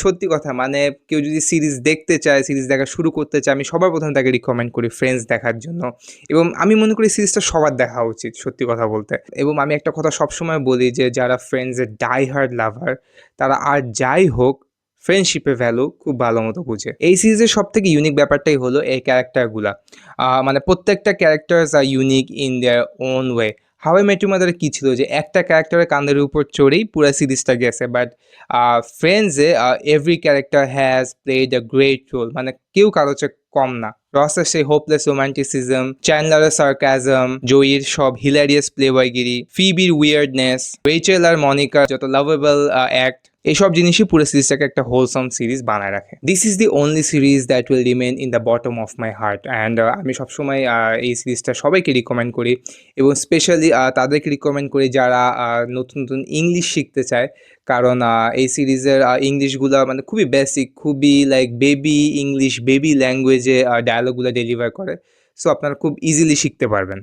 সত্যি কথা মানে কেউ যদি সিরিজ দেখতে চায়, সিরিজ দেখা শুরু করতে চায়, আমি সবার প্রথমে তাকে রিকমেন্ড করি ফ্রেন্ডস দেখার জন্য এবং আমি মনে করি সিরিজটা সবার দেখা উচিত সত্যি কথা বলতে। এবং আমি একটা কথা সবসময় বলি যে যারা ফ্রেন্ডসের ডাই হার্ড লাভার তারা আর যাই হোক ফ্রেন্ডশিপের ভ্যালু খুব ভালো মতো বুঝে। এই সিরিজের সবথেকে ইউনিক ব্যাপারটাই হলো এই ক্যারেক্টারগুলা। মানে প্রত্যেকটা characters are unique in their own way. How I met your মাদারে কী ছিল যে একটা ক্যারেক্টারের কাঁধের উপর চড়েই পুরো সিরিজটা গেছে, বাট ফ্রেন্ডসে every character has played a great role, মানে কেউ কারো চেয়ে কম না। রসের সেই হোপলেস রোমান্টিসিজম, চ্যান্ডলারের সার্কাজম, জয়ীর সব হিলারিয়াস প্লেবয়গিরি, ফিবির উইয়ার্ডনেস, রেচেল আর মনিকার যত লাভেবল অ্যাক্ট, এইসব জিনিসই পুরো সিরিজটাকে একটা হোলসাম সিরিজ বানায় রাখে। This is the only series that will remain in the bottom of my heart and আমি সবসময় এই সিরিজটা সবাইকে রিকমেন্ড করি এবং স্পেশালি তাদেরকে রিকমেন্ড করি যারা নতুন নতুন ইংলিশ শিখতে চায়, কারণ এই সিরিজের ইংলিশগুলো মানে খুবই বেসিক, খুবই লাইক বেবি ইংলিশ, বেবি ল্যাঙ্গুয়েজে ডায়ালগুলো ডেলিভার করে। সো আপনারা খুব ইজিলি শিখতে পারবেন।